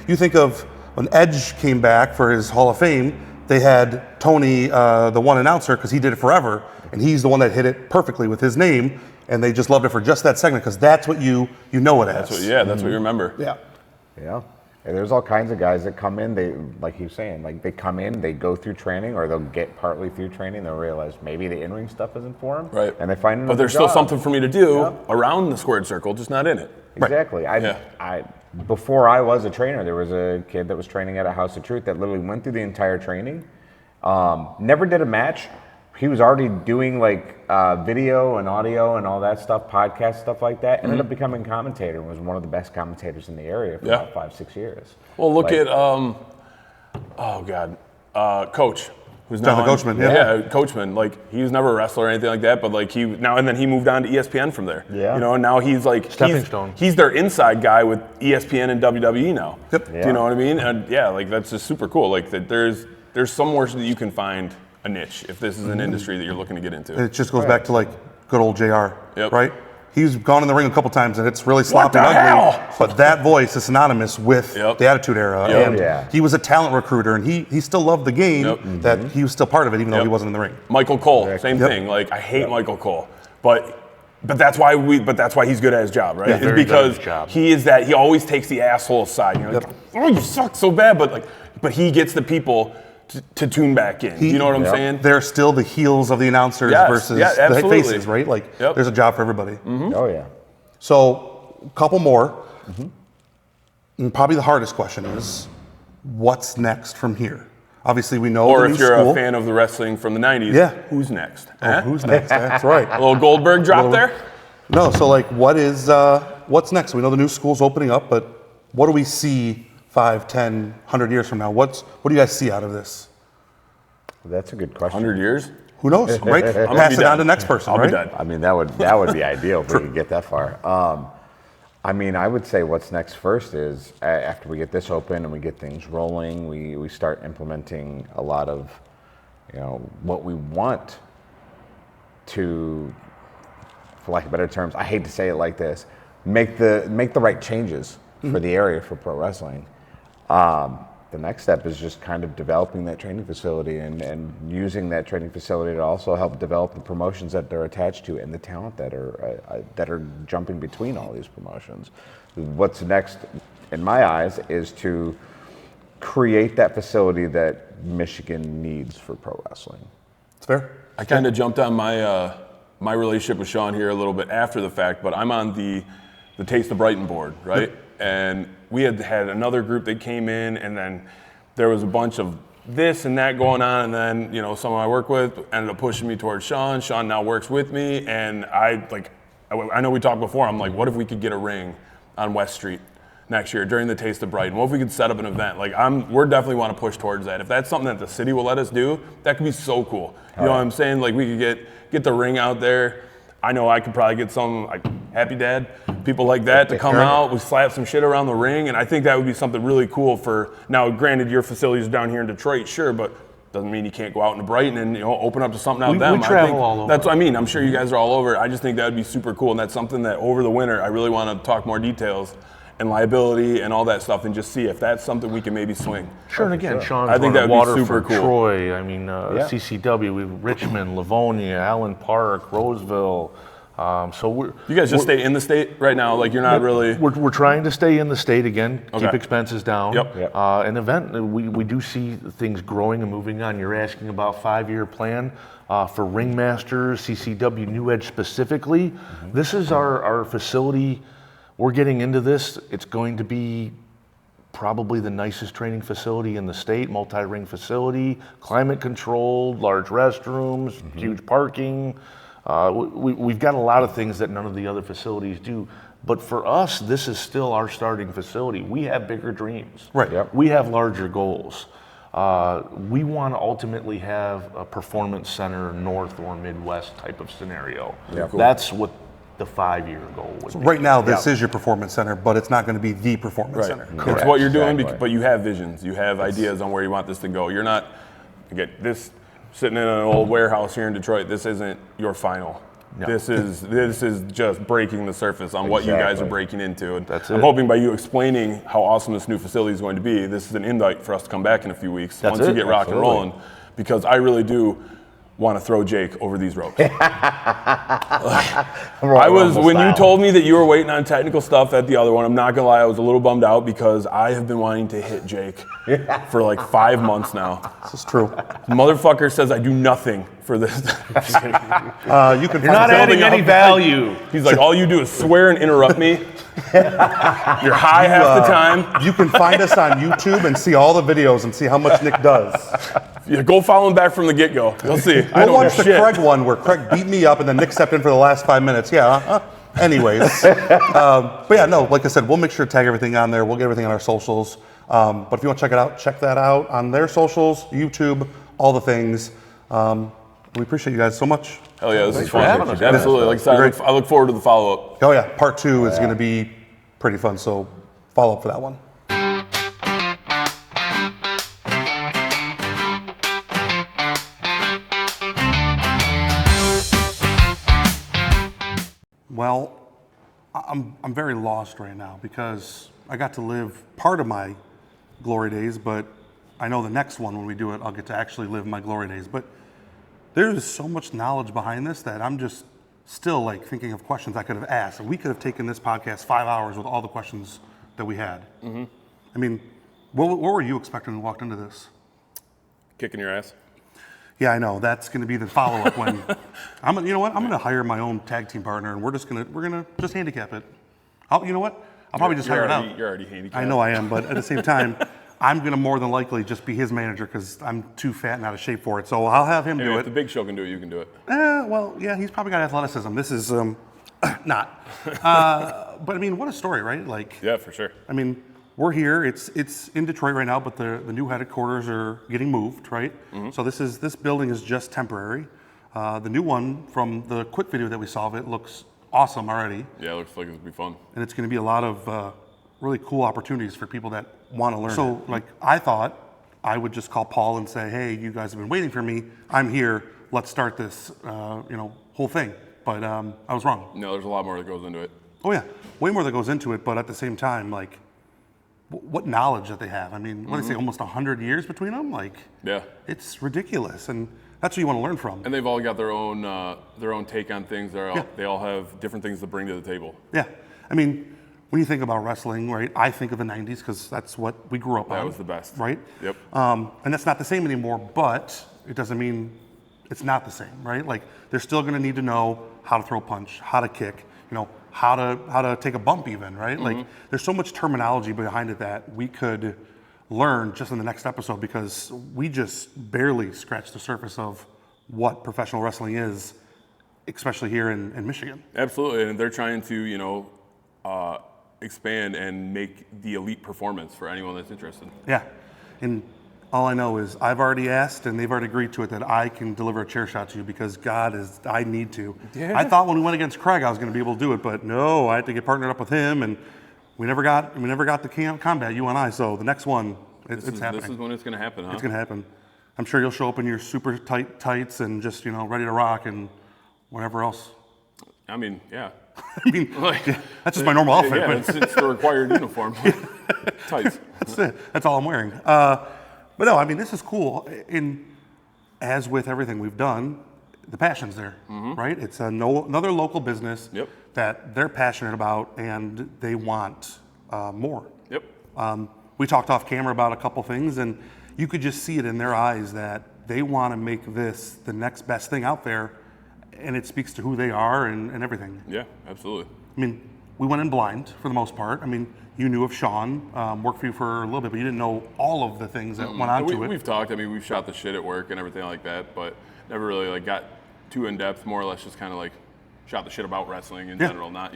you think of when Edge came back for his Hall of Fame, they had Tony, the one announcer, because he did it forever, and he's the one that hit it perfectly with his name, and they just loved it for just that segment because that's what you know it as. That's what you remember. Yeah. Yeah. And there's all kinds of guys that come in, they, like he was saying, like they come in, they go through training, or they'll get partly through training, they'll realize maybe the in-ring stuff isn't for them. Right. And they find But there's still something for me to do around the squared circle, just not in it. Exactly. Before I was a trainer, there was a kid that was training at a House of Truth that literally went through the entire training, never did a match. He was already doing like video and audio and all that stuff, podcast stuff like that. Ended up becoming a commentator and was one of the best commentators in the area for about 5-6 years. Well, look Like- at, Coach, who's now Jonathan Coachman, yeah, Coachman. Like, he was never a wrestler or anything like that, but like and then he moved on to ESPN from there. Yeah. You know, and now he's like Stepping stone. He's their inside guy with ESPN and WWE now. Yep. Do you know what I mean? And like that's just super cool. Like that, there's somewhere that you can find a niche if this is an industry that you're looking to get into. And it just goes back to like good old JR, Yep. right? He's gone in the ring a couple times and it's really sloppy the and ugly. hell? But that voice is synonymous with Yep. the Attitude Era. Yep. And Yeah. he was a talent recruiter and he still loved the game, Yep. that he was still part of it even though Yep. he wasn't in the ring. Michael Cole, same Yep. thing. Like I hate Michael Cole, but that's why he's good at his job, right? Yeah, It's very good at because his job. he always takes the asshole side. You know, like, oh, you suck so bad, but he gets the people to tune back in. You know what I'm saying? They're still the heels of the announcers Yes. versus Yeah, the absolutely. faces, right? Like Yep. there's a job for everybody. Oh, yeah. So a couple more. And probably the hardest question is, what's next from here? Obviously we know Or the if new you're school. a fan of the wrestling from the '90s, Yeah. who's next? Oh, who's next? That's right. A little Goldberg drop there? No, so like what's next? We know the new school's opening up, but what do we see 5, 10, 100 years from now? What do you guys see out of this? That's a good question. 100 years? Who knows, right? gonna Pass be it on dead. to the next person, I'll right? be dead. I mean, that would be ideal if we could get that far. I mean, I would say what's next first is after we get this open and we get things rolling, we start implementing a lot of, what we want to, for lack of better terms, I hate to say it like this, make the right changes for the area for pro wrestling. The next step is just kind of developing that training facility and using that training facility to also help develop the promotions that they're attached to and the talent that are jumping between all these promotions. What's next, in my eyes, is to create that facility that Michigan needs for pro wrestling. It's fair. I kind of jumped on my relationship with Sean here a little bit after the fact, but I'm on the Taste of Brighton board, right? And we had another group that came in, and then there was a bunch of this and that going on, and then someone I work with ended up pushing me towards Sean. Sean now works with me, and I know we talked before. I'm like, what if we could get a ring on West Street next year during the Taste of Brighton? What if we could set up an event? Like we're definitely want to push towards that. If that's something that the city will let us do, that could be so cool. You know what I'm saying? Like we could get the ring out there. I know I could probably get some like Happy Dad, people like that to come out. We slap some shit around the ring, and I think that would be something really cool for. Now, granted, your facility's down here in Detroit, sure, but doesn't mean you can't go out into Brighton and open up to something out there. We travel all over. That's what I mean. I'm sure you guys are all over. I just think that would be super cool, and that's something that over the winter I really want to talk more details and liability and all that stuff, and just see if that's something we can maybe swing. Sure, and again, Sean's I think running that would be Waterford, super cool. Troy, I mean, CCW, we have Richmond, Livonia, Allen Park, Roseville, So You guys just stay in the state right now? Like you're not really... We're trying to stay in the state again, keep Okay. expenses down. Yep. An event, we do see things growing and moving on. You're asking about 5-year plan for Ringmasters, CCW New Edge specifically. This is our facility. We're getting into this. It's going to be probably the nicest training facility in the state, multi-ring facility, climate controlled, large restrooms, huge parking. We've got a lot of things that none of the other facilities do. But for us, this is still our starting facility. We have bigger dreams. Right. Yep. We have larger goals. We want to ultimately have a performance center, North or Midwest type of scenario. Yeah. Cool. That's what the 5-year goal would be. Right now, this is your performance center, but it's not going to be the performance center. It's what you're doing, Exactly. but you have visions. You have ideas on where you want this to go. You're not, again, this sitting in an old warehouse here in Detroit, this isn't your final. No. This is just breaking the surface on what you guys are Exactly. breaking into. And That's I'm it. hoping by you explaining how awesome this new facility is going to be, this is an invite for us to come back in a few weeks That's once you it. get rock and Absolutely. rolling, because I really do want to throw Jake over these ropes. I was, when you told me that you were waiting on technical stuff at the other one, I'm not gonna lie, I was a little bummed out because I have been wanting to hit Jake for like 5 months now. This is true. The motherfucker says I do nothing for this. You can You're find not the adding building any up- value. He's like, all you do is swear and interrupt me. You're high half the time. You can find us on YouTube and see all the videos and see how much Nick does. Yeah, go follow him back from the get-go. You'll see. I Go don't do watch the shit. Craig one where Craig beat me up and then Nick stepped in for the last 5 minutes. Yeah. Anyways, but yeah, no. Like I said, we'll make sure to tag everything on there. We'll get everything on our socials. But if you want to check it out, check that out on their socials, YouTube, all the things. We appreciate you guys so much. Hell yeah, this is for fun. having us. Absolutely. Like I said, I look forward to the follow-up. Oh yeah, part 2 is going to be pretty fun. So follow up for that one. Well, I'm very lost right now because I got to live part of my glory days, but I know the next one when we do it, I'll get to actually live my glory days. But there's so much knowledge behind this that I'm just still like thinking of questions I could have asked. And we could have taken this podcast 5 hours with all the questions that we had. I mean, what were you expecting when you walked into this? Kicking your ass. Yeah, I know. That's going to be the follow-up when you know what? I'm going to hire my own tag team partner, and we're gonna just handicap it. You know what? I'll probably just hire it out. You're already handicapped. I know I am, but at the same time, I'm going to more than likely just be his manager because I'm too fat and out of shape for it. So I'll have him do If it. the Big Show can do it, you can do it. Well, yeah, he's probably got athleticism. This is not. But I mean, what a story, right? Like, Yeah, for sure. I mean, we're here. It's in Detroit right now, but the new headquarters are getting moved, right? So this building is just temporary. The new one from the quick video that we saw of it looks awesome already, Yeah, it looks like it's gonna be fun. and it's going to be a lot of really cool opportunities for people that want to learn. So, like, I thought I would just call Paul and say, "Hey, you guys have been waiting for me. I'm here. Let's start this, whole thing." But I was wrong. No, there's a lot more that goes into it. Oh yeah, way more that goes into it. But at the same time, like, what knowledge that they have. I mean, what do they say? Almost 100 years between them. Like, Yeah. it's ridiculous, and that's what you want to learn from. And they've all got their own take on things. They all have different things to bring to the table. Yeah, I mean, when you think about wrestling, right? I think of the '90s because that's what we grew up on. That was the best. right? Yep. And that's not the same anymore, but it doesn't mean it's not the same, right? Like, they're still going to need to know how to throw a punch, how to kick, how to take a bump even, right? Like, there's so much terminology behind it that we could learn just in the next episode because we just barely scratched the surface of what professional wrestling is, especially here in Michigan. Absolutely, and they're trying to, expand and make the elite performance for anyone that's interested. Yeah, and all I know is I've already asked and they've already agreed to it that I can deliver a chair shot to you because I need to. Yeah. I thought when we went against Craig I was going to be able to do it, but no, I had to get partnered up with him, and we never got the combat, you and I. So the next one, it's happening. This is when it's going to happen, huh? It's going to happen. I'm sure you'll show up in your super tight tights and just ready to rock and whatever else. I mean, yeah. I mean, that's just my normal outfit. Yeah, but it's the required uniform. Tights. That's it. That's all I'm wearing. But no, I mean, this is cool. As with everything we've done, the passion's there, right? It's another local business Yep. that they're passionate about and they want more. Yep. We talked off camera about a couple things, and you could just see it in their eyes that they want to make this the next best thing out there, and it speaks to who they are and everything. Yeah, absolutely. I mean, we went in blind for the most part. I mean, you knew of Sean, worked for you for a little bit, but you didn't know all of the things that went on to it. We've talked. I mean, we've shot the shit at work and everything like that, but never really like got too in depth. More or less, just kind of like shot the shit about wrestling in general. Not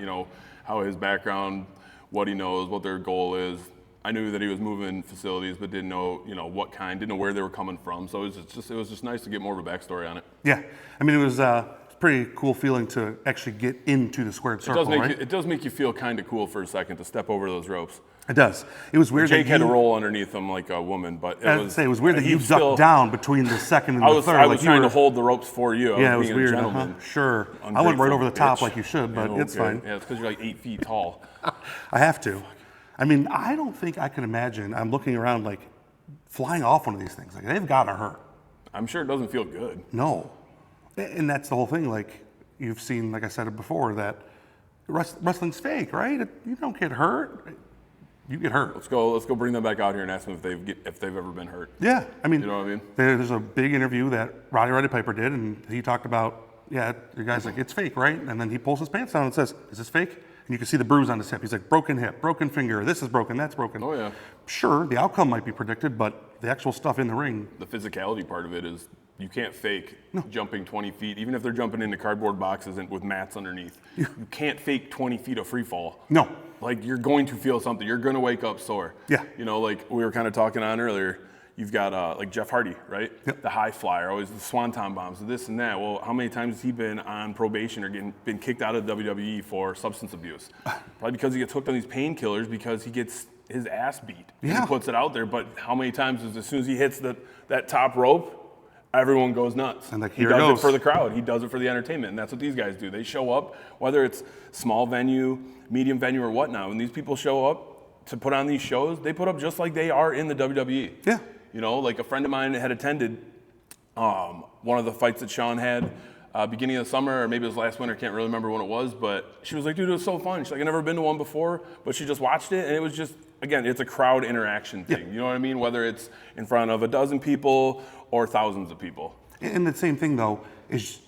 how his background, what he knows, what their goal is. I knew that he was moving facilities, but didn't know what kind, didn't know where they were coming from. So it was just nice to get more of a backstory on it. Yeah, I mean, it was a pretty cool feeling to actually get into the squared circle, right? It does make you feel kind of cool for a second to step over those ropes. It does. It was weird. Jake had to roll underneath him like a woman, but it was weird that you ducked down betwing the second and the third. I was trying to hold the ropes for you. Yeah, it was weird. Sure. I went right over the top like you should, but it's fine. Yeah, it's because you're like 8 feet tall. I have to. I mean, I don't think I can imagine. I'm looking around like flying off one of these things. Like they've got to hurt. I'm sure it doesn't feel good. No, and that's the whole thing. Like you've seen, like I said it before, that wrestling's fake, right? You don't get hurt. You get hurt. Let's go bring them back out here and ask them if they've ever been hurt. Yeah, I mean, you know what I mean? There's a big interview that Roddy Piper did, and he talked about, the guy's like, it's fake, right? And then he pulls his pants down and says, is this fake? And you can see the bruise on his hip. He's like, broken hip, broken finger, this is broken, that's broken. Oh, yeah. Sure, the outcome might be predicted, but the actual stuff in the ring. The physicality part of it is you can't fake jumping 20 feet, even if they're jumping into cardboard boxes and with mats underneath. You can't fake 20 feet of free fall. No. Like, you're going to feel something. You're going to wake up sore. Yeah. Like we were kind of talking on earlier, you've got like Jeff Hardy, right? Yep. The high flyer, always the swanton bombs, this and that. Well, how many times has he been on probation or been kicked out of WWE for substance abuse? Probably because he gets hooked on these painkillers because he gets his ass beat. Yeah. He puts it out there, but how many times is as soon as he hits that top rope, everyone goes nuts. And like, he does it for the crowd. He does it for the entertainment, and that's what these guys do. They show up, whether it's small venue, medium venue, or whatnot. When these people show up to put on these shows, they put up just like they are in the WWE. Yeah. Like a friend of mine had attended one of the fights that Sean had beginning of the summer, or maybe it was last winter, can't really remember when it was, but she was like, dude, it was so fun. She's like, I've never been to one before, but she just watched it, and it was just, again, it's a crowd interaction thing. You know what I mean? Whether it's in front of a dozen people or thousands of people. And the same thing, though, is,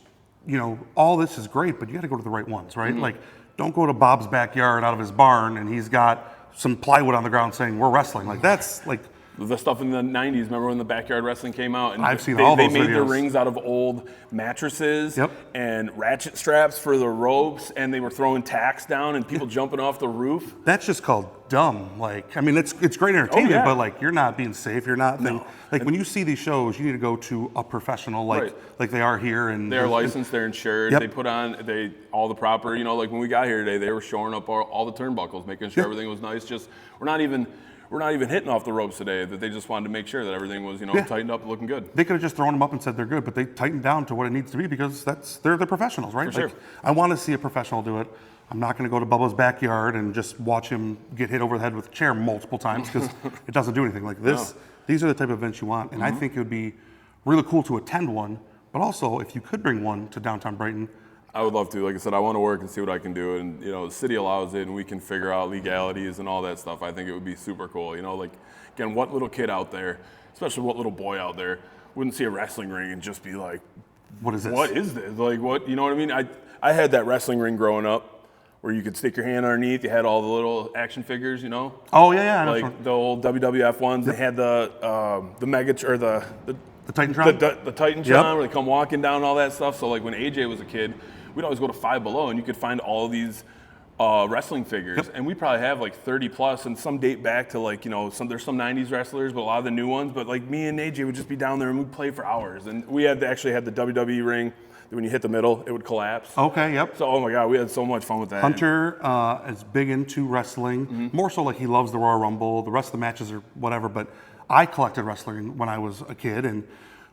all this is great, but you got to go to the right ones, right? Like, don't go to Bob's backyard out of his barn, and he's got some plywood on the ground saying, we're wrestling. Like, that's, like... The stuff in the 90s, remember when the backyard wrestling came out? And I've seen all those videos. They made the rings out of old mattresses and ratchet straps for the ropes, and they were throwing tacks down and people jumping off the roof. That's just called dumb. Like, I mean, it's great entertainment, but like, you're not being safe. You're not... Like, when you see these shows, you need to go to a professional like they are here. And they're licensed, they're insured, they put on all the proper, like when we got here today, they were shoring up all the turnbuckles, making sure everything was nice. Just, we're not even hitting off the ropes today, that they just wanted to make sure that everything was, tightened up, looking good. They could have just thrown them up and said they're good, but they tightened down to what it needs to be because they're the professionals, right? For sure. I want to see a professional do it. I'm not going to go to Bubba's backyard and just watch him get hit over the head with a chair multiple times because it doesn't do anything like this. No. These are the type of events you want, and I think it would be really cool to attend one, but also if you could bring one to downtown Brighton. I would love to. Like I said, I want to work and see what I can do, and the city allows it, and we can figure out legalities and all that stuff. I think it would be super cool. Like, again, what little kid out there, especially what little boy out there, wouldn't see a wrestling ring and just be like, "What is this? What is this? Like, what? You know what I mean?" I had that wrestling ring growing up, where you could stick your hand underneath. You had all the little action figures, Oh yeah. Like the old WWF ones. They had the Mega or the Titantron. The Titantron, where they come walking down and all that stuff. So like when AJ was a kid, we'd always go to Five Below, and you could find all of these wrestling figures, and we probably have like 30 plus, and some date back to like there's some 90s wrestlers, but a lot of the new ones. But like me and AJ would just be down there and we'd play for hours, and we actually had the WWE ring. When you hit the middle, it would collapse. Okay, yep. So, oh my God, we had so much fun with that. Hunter is big into wrestling, more so like he loves the Royal Rumble. The rest of the matches are whatever, but I collected wrestling when I was a kid, and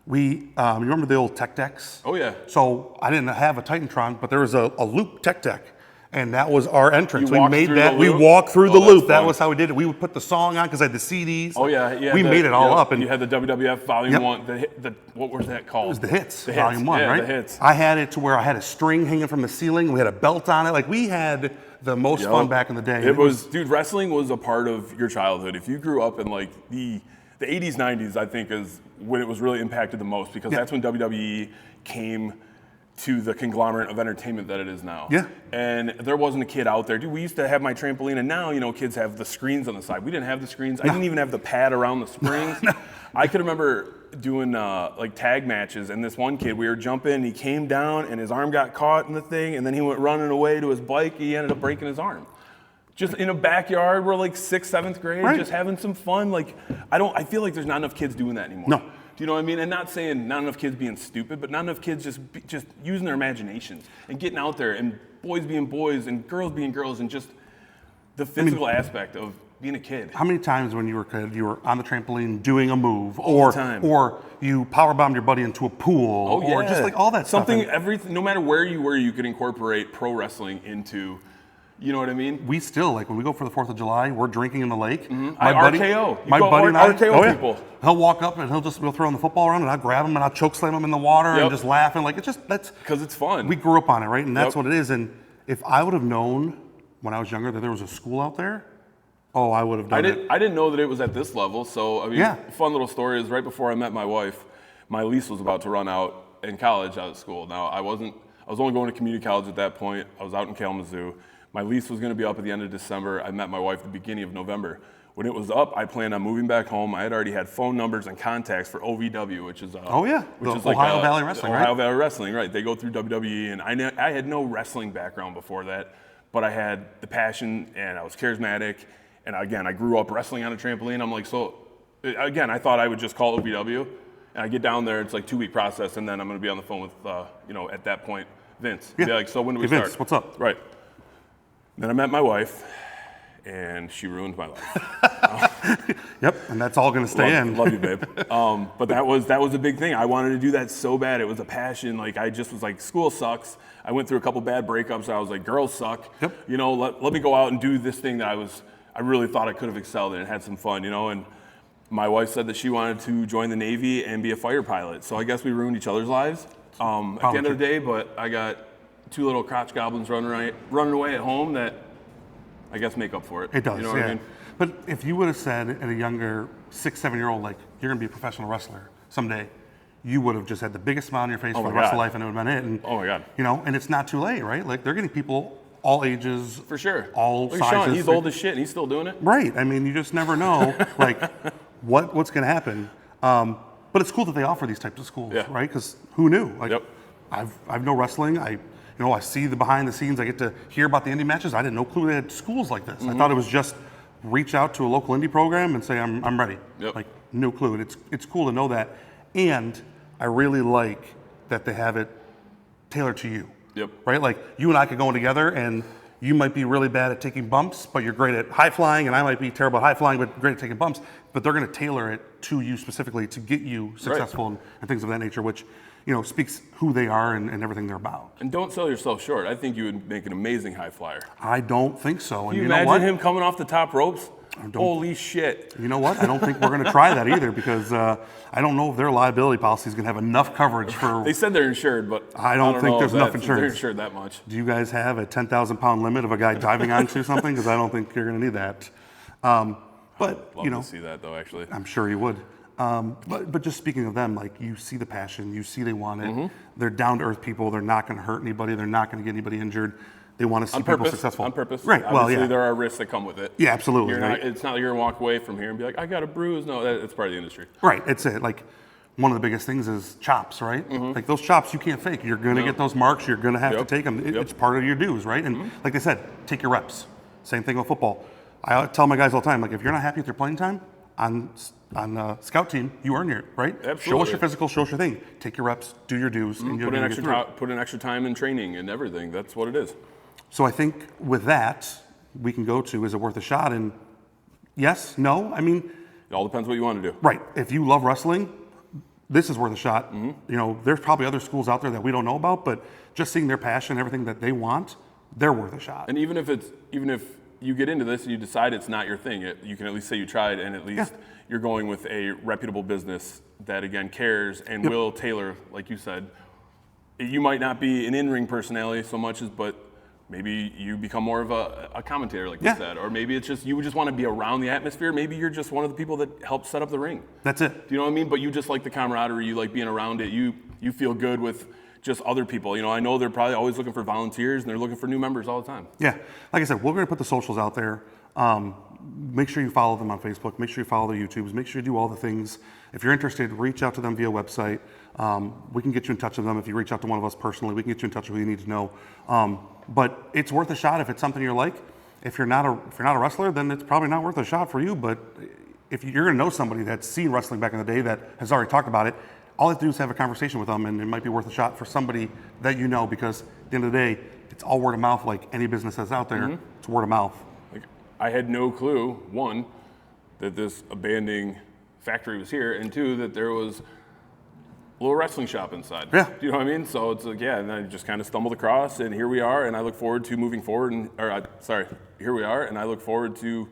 you remember the old tech decks? Oh yeah. So I didn't have a Titantron, but there was a loop tech deck, And that was our entrance. You We walked made through that. the We loop? walked through Oh, the that's loop. That fun. was how we did it. We would put the song on because I had the CDs. Oh yeah. We made it all up. And you had the WWF Volume Yep. 1. What was that called? it was the hits, The hits. volume 1, yeah, right? The hits. I had it to where I had a string hanging from the ceiling. We had a belt on it. Like we had the most fun back in the day. It was, dude. Wrestling was a part of your childhood. If you grew up in like the 80s, 90s, I think is when it was really impacted the most because that's when WWE came to the conglomerate of entertainment that it is now. Yeah. And there wasn't a kid out there. Dude, we used to have my trampoline, and now, kids have the screens on the side. We didn't have the screens. I didn't even have the pad around the springs. I could remember doing like tag matches, and this one kid, we were jumping, and he came down, and his arm got caught in the thing, and then he went running away to his bike. He ended up breaking his arm. Just in a backyard, we're like 6th, 7th grade, Right. just having some fun. Like, I feel like there's not enough kids doing that anymore. No. Do you know what I mean? And not saying not enough kids being stupid, but not enough kids just using their imaginations and getting out there and boys being boys and girls being girls and just the physical aspect of being a kid. How many times when you were a kid, you were on the trampoline doing a move, All the time. or you powerbombed your buddy into a pool, or just like all that stuff. Something, And everything, no matter where you were, you could incorporate pro wrestling into, you know what I mean? we still, like when we go for the 4th of July, we're drinking in the lake. I RKO. You My go buddy and I, RKO people. He'll walk up and we'll throw the football around and I'll grab him and I'll choke slam him in the water and Yep. just laugh and like, that's, Because it's fun. we grew up on it, right? And that's Yep. what it is. And if I would have known when I was younger that there was a school out there, I would have done it. I didn't know that it was at this level. So, I mean, Yeah. fun little story is right before I met my wife, my lease was about to run out in college out of school. Now, I was only going to community college at that point. I was out in Kalamazoo. My lease was going to be up at the end of December. I met my wife at the beginning of November. When it was up, I planned on moving back home. I had already had phone numbers and contacts for OVW, which is The like Ohio Valley Wrestling, right? Ohio Valley Wrestling, right? They go through WWE, and I had no wrestling background before that, but I had the passion and I was charismatic. And again, I grew up wrestling on a trampoline. I'm like, so again, I thought I would just call OVW, and I get down there. It's like 2-week process, and then I'm going to be on the phone with at that point Vince. Yeah. Be like, so when do we Hey, start? Vince, what's up? Right. Then I met my wife, and she ruined my life. Yep, and that's all going to stay in. Love you, babe. But that was a big thing. I wanted to do that so bad. It was a passion. Like I just was like, school sucks. I went through a couple bad breakups. I was like, girls suck. Yep. Let me go out and do this thing that I really thought I could have excelled in and had some fun. And my wife said that she wanted to join the Navy and be a fighter pilot. So I guess we ruined each other's lives at the end of the day. But I got 2 little crotch goblins running away at home that I guess make up for it. It does, You know what I mean? But if you would have said at a younger 6, 7-year-old, like, you're going to be a professional wrestler someday, you would have just had the biggest smile on your face for my the rest of God. life and it would have been it. And, Oh my God. And it's not too late, right? Like, they're getting people all ages. For sure. All Look at sizes. Sean, he's old as shit and he's still doing it. Right. I mean, you just never know, like, what's going to happen. But it's cool that they offer these types of schools, Yeah. right? Because who knew? Like, Yep. I've no wrestling. I see the behind the scenes. I get to hear about the indie matches. I didn't know clue they had schools like this. I thought it was just reach out to a local indie program and say I'm ready. Yep. Like no clue. And it's cool to know that. And I really like that they have it tailored to you. Yep. Right? Like you and I could go in together and you might be really bad at taking bumps, but you're great at high flying, and I might be terrible at high flying, but great at taking bumps. But they're going to tailor it to you specifically to get you successful and things of that nature, which speaks who they are and everything they're about. And don't sell yourself short. I think you would make an amazing high flyer. I don't think so. And Can you know imagine what? him coming off the top ropes? Holy shit. You know what? I don't think we're going to try that either because I don't know if their liability policy is going to have enough coverage for. They said they're insured, but I don't think know there's if enough They're insurance. insured that much. Do you guys have a 10,000-pound limit of a guy diving onto something? Because I don't think you're going to need that. But Love to see that though, actually. I'm sure you would. But just speaking of them, like you see the passion, you see they want it. Mm-hmm. They're down to earth people. They're not going to hurt anybody. They're not going to get anybody injured. They want to see On people purpose. successful. On purpose. Right. Obviously, Well, yeah. there are risks that come with it. Yeah, absolutely. Right. It's not like you're going to walk away from here and be like, I got a bruise. No, it's part of the industry. Right. It's it. Like one of the biggest things is chops, right? Like those chops you can't fake. You're going to get those marks. You're going to have to take them. It's part of your dues, right? And like they said, take your reps. Same thing with football. I tell my guys all the time, like if you're not happy with your playing time on scout team, you earn it, right? Absolutely. Show us your physical, show us your thing. Take your reps, do your dues, and you'll Put in get extra through it. put in extra time in training and everything. That's what it is. So I think with that, we can go to, is it worth a shot? And yes, no. I mean, It all depends what you want to do. right. If you love wrestling, this is worth a shot. There's probably other schools out there that we don't know about, but just seeing their passion, everything that they want, they're worth a shot. And even if you get into this and you decide it's not your thing, you can at least say you tried, and at least you're going with a reputable business that, again, cares and will tailor, like you said. You might not be an in-ring personality so much but maybe you become more of a commentator, like you said, or maybe it's just you just want to be around the atmosphere. Maybe you're just one of the people that helped set up the ring. That's it. Do you know what I mean? But you just like the camaraderie, you like being around it. You feel good with just other people. You know, I know they're probably always looking for volunteers and they're looking for new members all the time. Yeah, like I said, we're going to put the socials out there. Make sure you follow them on Facebook. Make sure you follow their YouTubes. Make sure you do all the things. If you're interested, reach out to them via website. We can get you in touch with them. If you reach out to one of us personally, we can get you in touch with who you need to know. But it's worth a shot if it's something you're like. If you're not a wrestler, then it's probably not worth a shot for you. But if you're going to know somebody that's seen wrestling back in the day that has already talked about it, all you have to do is have a conversation with them, and it might be worth a shot for somebody that you know, because at the end of the day, it's all word of mouth. Like any business that's out there, it's word of mouth. Like, I had no clue, one, that this abandoned factory was here, and two, that there was a little wrestling shop inside. Yeah. Do you know what I mean? So it's like, and I just kind of stumbled across, and here we are, and I look forward to moving forward, here we are, and I look forward to,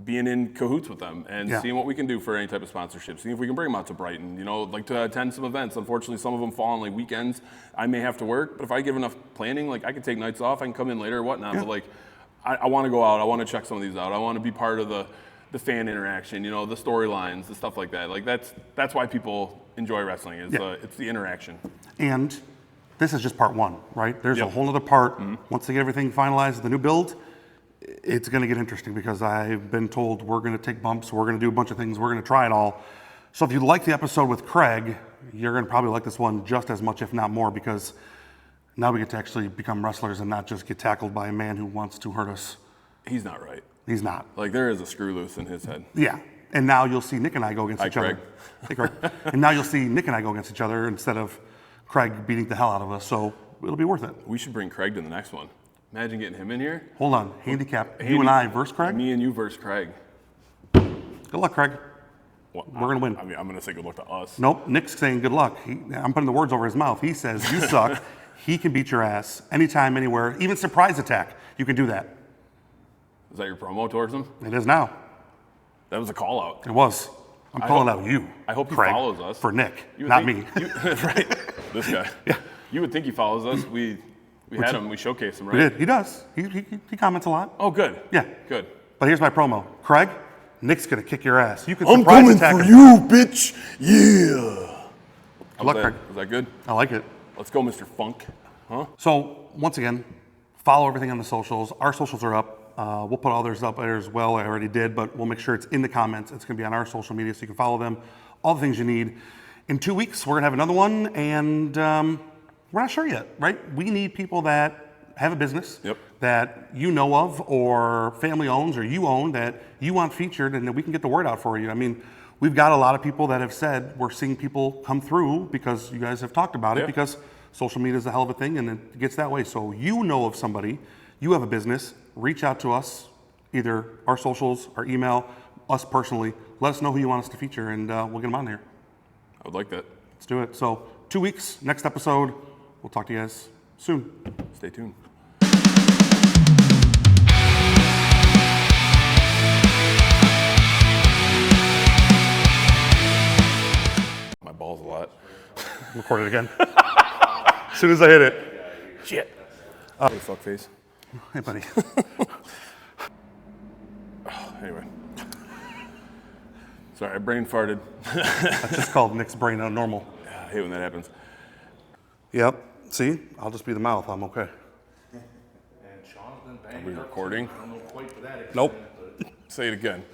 being in cahoots with them and seeing what we can do for any type of sponsorship, seeing if we can bring them out to Brighton, like to attend some events. Unfortunately, some of them fall on like weekends. I may have to work, but if I give enough planning, like I can take nights off, I can come in later or whatnot, but like I want to go out, I want to check some of these out, I want to be part of the fan interaction, the storylines, the stuff like that. Like that's why people enjoy wrestling, it's the interaction. And this is just part one, right? There's a whole other part. Once they get everything finalized, the new build, it's going to get interesting, because I've been told we're going to take bumps, we're going to do a bunch of things, we're going to try it all. So if you like the episode with Craig, you're going to probably like this one just as much, if not more, because now we get to actually become wrestlers and not just get tackled by a man who wants to hurt us. He's not right. He's not. Like, there is a screw loose in his head. Yeah. And now you'll see Nick and I go against each other. Hey, Craig. And now you'll see Nick and I go against each other instead of Craig beating the hell out of us. So it'll be worth it. We should bring Craig to the next one. Imagine getting him in here. Hold on. Handicap. You and I versus Craig? Me and you versus Craig. Good luck, Craig. Well, we're going to win. I mean, I'm going to say good luck to us. Nope. Nick's saying good luck. I'm putting the words over his mouth. He says, you suck. He can beat your ass anytime, anywhere. Even surprise attack. You can do that. Is that your promo towards him? It is now. That was a call out. It was. I'm calling out you. I hope he Craig, follows us. For Nick, not me. Right. This guy. Yeah. You would think he follows us. We had him. We showcased him, right? We did. He does. He comments a lot. Oh, good. Yeah. Good. But here's my promo. Craig, Nick's going to kick your ass. You can I'm surprise coming attack for him. you, bitch. Yeah. Good luck, Craig. Was that good? I like it. Let's go, Mr. Funk. Huh? So, once again, follow everything on the socials. Our socials are up. We'll put all theirs up there as well. I already did, but we'll make sure it's in the comments. It's going to be on our social media, so you can follow them. All the things you need. In 2 weeks, we're going to have another one, and we're not sure yet, right? We need people that have a business that you know of, or family owns, or you own, that you want featured, and that we can get the word out for you. I mean, we've got a lot of people that have said we're seeing people come through because you guys have talked about it, because social media is a hell of a thing, and it gets that way. So you know of somebody, you have a business, reach out to us, either our socials, our email, us personally. Let us know who you want us to feature, and we'll get them on here. I would like that. Let's do it. So 2 weeks, next episode. We'll talk to you guys soon. Stay tuned. My balls a lot. Record it again. As soon as I hit it. Shit. Hey, fuckface. Hey, buddy. Anyway. Sorry, I brain farted. That's just called Nick's brain normal. I hate when that happens. Yep. See? I'll just be the mouth. I'm okay. And Sean's been Are banging we up recording? I don't know quite to that extent, Nope. but Say it again.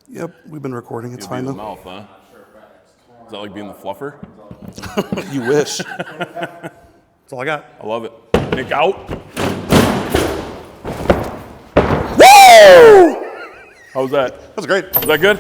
Yep. We've been recording. It's You'll fine be the though. mouth, huh? Is that like being the fluffer? You wish. That's all I got. I love it. Nick out. Woo! How was that? That was great. Was that good?